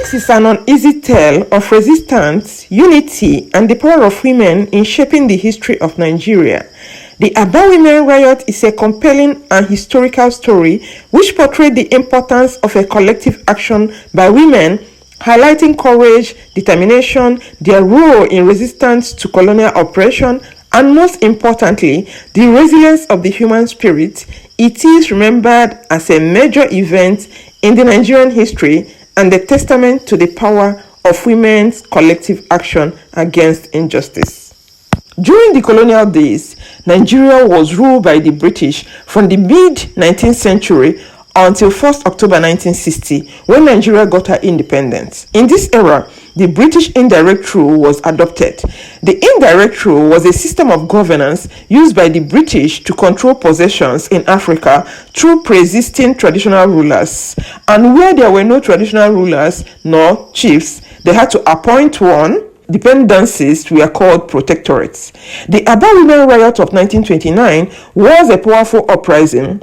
This is an uneasy tale of resistance, unity, and the power of women in shaping the history of Nigeria. The Aba Women Riot is a compelling and historical story which portrays the importance of a collective action by women, highlighting courage, determination, their role in resistance to colonial oppression, and most importantly, the resilience of the human spirit. It is remembered as a major event in the Nigerian history and a testament to the power of women's collective action against injustice. During the colonial days, Nigeria was ruled by the British from the mid-19th century until 1st October 1960, when Nigeria got her independence. In this era, the British indirect rule was adopted. The indirect rule was a system of governance used by the British to control possessions in Africa through pre-existing traditional rulers. And where there were no traditional rulers nor chiefs, they had to appoint one. Dependencies were called protectorates. The Aba Women Riot of 1929 was a powerful uprising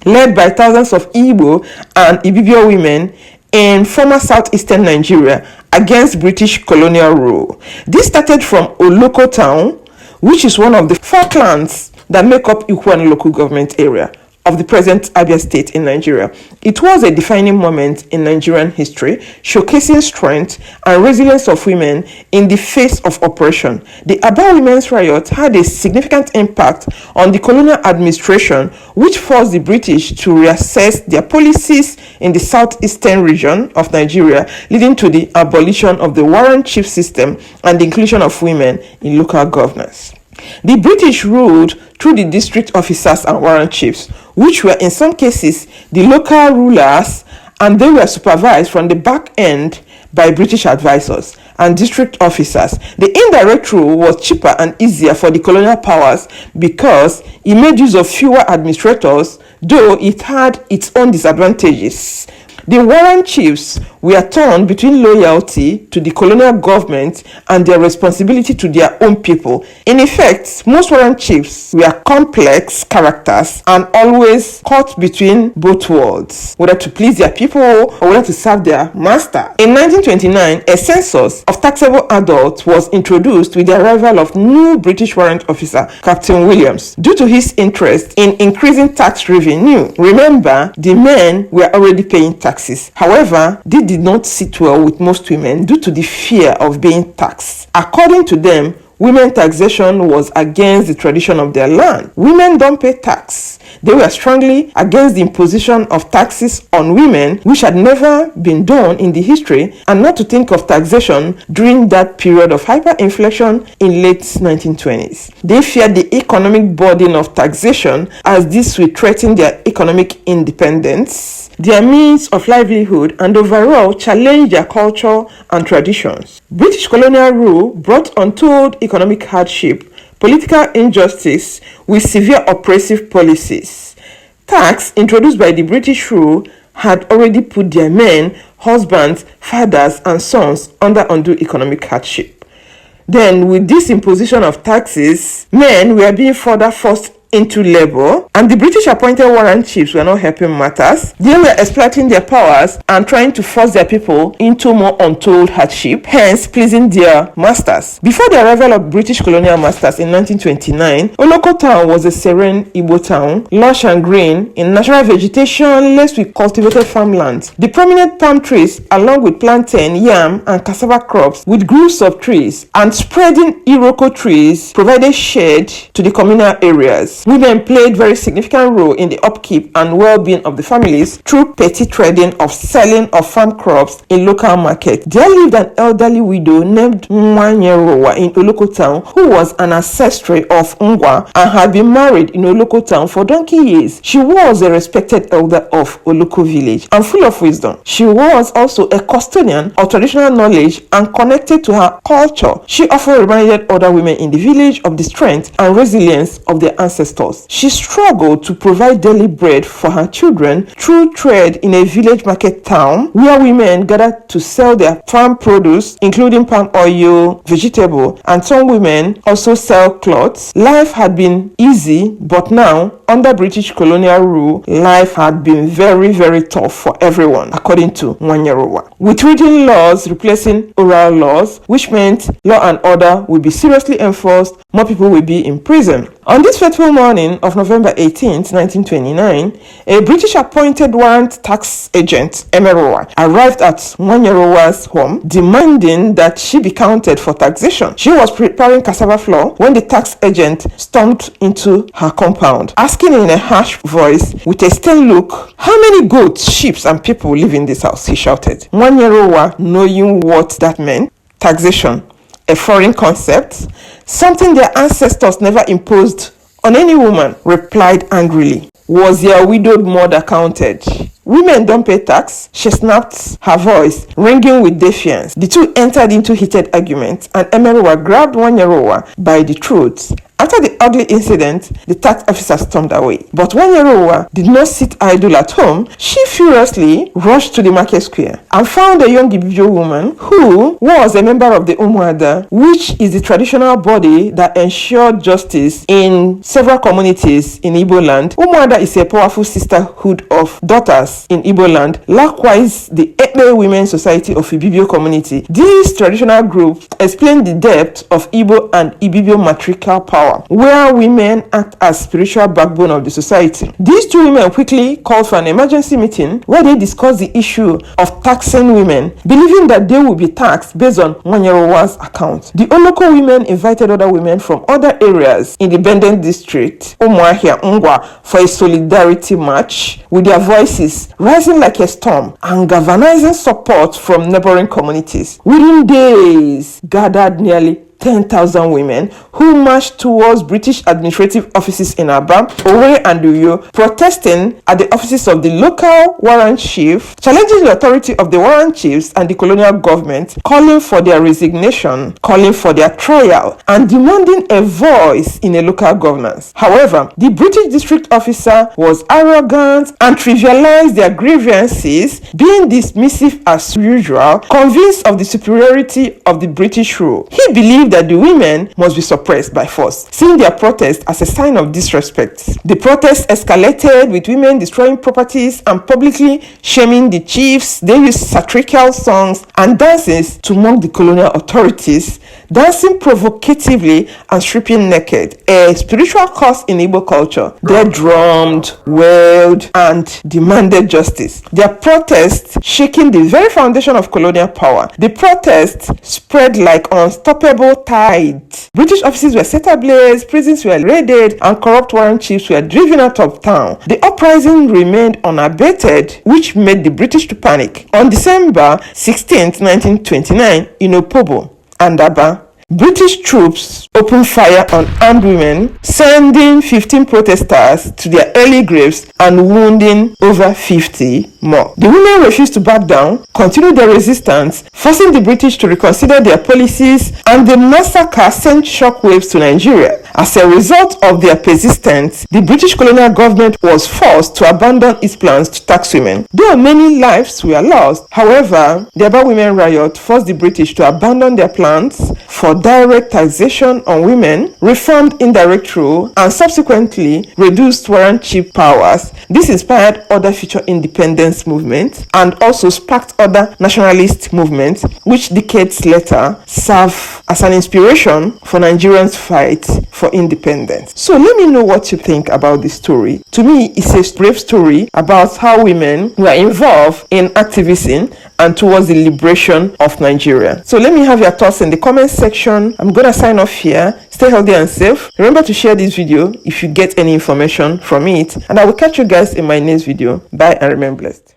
led by thousands of Igbo and Ibibio women in former southeastern Nigeria against British colonial rule. This started from Oloko town, which is one of the 4 clans that make up Ikwan local government area of the present Abia state in Nigeria. It was a defining moment in Nigerian history, showcasing strength and resilience of women in the face of oppression. The Aba Women's Riot had a significant impact on the colonial administration, which forced the British to reassess their policies in the southeastern region of Nigeria, leading to the abolition of the warrant chief system and the inclusion of women in local governance. The British ruled through the district officers and warrant chiefs, which were in some cases the local rulers, and they were supervised from the back end by British advisors and district officers. The indirect rule was cheaper and easier for the colonial powers because it made use of fewer administrators, though it had its own disadvantages. The warrant chiefs were torn between loyalty to the colonial government and their responsibility to their own people. In effect, most warrant chiefs were complex characters and always caught between both worlds, whether to please their people or whether to serve their master. In 1929, a census of taxable adults was introduced with the arrival of new British warrant officer, Captain Williams, due to his interest in increasing tax revenue. Remember, the men were already paying taxes. However, they did not sit well with most women due to the fear of being taxed. According to them, women taxation was against the tradition of their land. Women don't pay tax. They were strongly against the imposition of taxes on women, which had never been done in the history, and not to think of taxation during that period of hyperinflation in late 1920s. They feared the economic burden of taxation, as this would threaten their economic independence, their means of livelihood, and overall challenge their culture and traditions. British colonial rule brought untold economic hardship, political injustice with severe oppressive policies. Tax introduced by the British rule had already put their men, husbands, fathers, and sons under undue economic hardship. Then, with this imposition of taxes, men were being further forced into labor, and the British appointed warrant chiefs were not helping matters. They were exploiting their powers and trying to force their people into more untold hardship, hence pleasing their masters. Before the arrival of British colonial masters in 1929, Oloko town was a serene Igbo town, lush and green in natural vegetation laced with cultivated farmlands. The prominent palm trees, along with plantain, yam, and cassava crops, with groves of trees and spreading iroko trees, provided shade to the communal areas. Women played very significant role in the upkeep and well-being of the families through petty trading of selling of farm crops in local market. There lived an elderly widow named Nwanyerowa in Oloko town, who was an ancestor of Ngwa and had been married in Oloko town for donkey years. She was a respected elder of Oloko village and full of wisdom. She was also a custodian of traditional knowledge and connected to her culture. She often reminded other women in the village of the strength and resilience of their ancestors. ancestors. She struggled to provide daily bread for her children through trade in a village market town where women gathered to sell their farm produce, including palm oil, vegetable, and some women also sell clothes. Life had been easy, but now, under British colonial rule, life had been very, very tough for everyone, according to Nwanyerowa. With written laws replacing oral laws, which meant law and order will be seriously enforced, more people will be in prison. On this fateful morning of November 18, 1929, a British appointed warrant tax agent, Emerowa, arrived at Nwanyerowa's home, demanding that she be counted for taxation. She was preparing cassava flour when the tax agent stormed into her compound, asking in a harsh voice with a stern look, "How many goats, sheep, and people live in this house?" he shouted. Nwanyerowa, knowing what that meant, taxation, a foreign concept, something their ancestors never imposed on any woman, replied angrily, "Was your widowed mother counted? Women don't pay tax." She snapped, her voice ringing with defiance. The two entered into heated argument, and Emerowa grabbed Nwanyerowa by the throat. After the ugly incident, the tax officer stormed away. But Nwanyerowa did not sit idle at home. She furiously rushed to the market square and found a young Ibibio woman who was a member of the Umuada, which is the traditional body that ensured justice in several communities in Igbo land. Umuada is a powerful sisterhood of daughters in Igbo land. Likewise, the Ekpe Women's Society of Ibibio community. This traditional group explained the depth of Igbo and Ibibio matriarchal power, where women act as spiritual backbone of the society. These two women quickly called for an emergency meeting where they discussed the issue of taxing women, believing that they would be taxed based on Nwanyerowa's account. The Oloko women invited other women from other areas in the Benden district, Umuahia Ngwa, for a solidarity march, with their voices rising like a storm and galvanizing support from neighboring communities. Within days, gathered nearly 10,000 women who marched towards British administrative offices in Aba, Owerri and Uyo, protesting at the offices of the local warrant chief, challenging the authority of the warrant chiefs and the colonial government, calling for their resignation, calling for their trial, and demanding a voice in a local governance. However, the British district officer was arrogant and trivialized their grievances, being dismissive as usual, convinced of the superiority of the British rule. He believed that the women must be suppressed by force, seeing their protest as a sign of disrespect. The protest escalated, with women destroying properties and publicly shaming the chiefs. They used satirical songs and dances to mock the colonial authorities, dancing provocatively and stripping naked, a spiritual cause in Igbo culture. They drummed, wailed, and demanded justice. Their protest shaking the very foundation of colonial power. The protest spread like unstoppable tide. British offices were set ablaze, prisons were raided, and corrupt warrant chiefs were driven out of town. The uprising remained unabated, which made the British to panic. On December 16, 1929, in Opobo and Aba, British troops opened fire on armed women, sending 15 protesters to their early graves and wounding over 50 more. The women refused to back down, continued their resistance, forcing the British to reconsider their policies, and the massacre sent shockwaves to Nigeria. As a result of their persistence, the British colonial government was forced to abandon its plans to tax women. Though many lives were lost, however, the Aba Women Riot forced the British to abandon their plans for direct taxation on women, reformed indirect rule, and subsequently reduced warrant chief powers. This inspired other future independence movements and also sparked other nationalist movements, which decades later served as an inspiration for Nigerians' fight for independence. So let me know what you think about this story. To me, it's a brave story about how women were involved in activism and towards the liberation of Nigeria. So let me have your thoughts in the comment section. I'm gonna sign off here. Stay healthy and safe. Remember to share this video if you get any information from it, and I will catch you guys in my next video. Bye and remain blessed.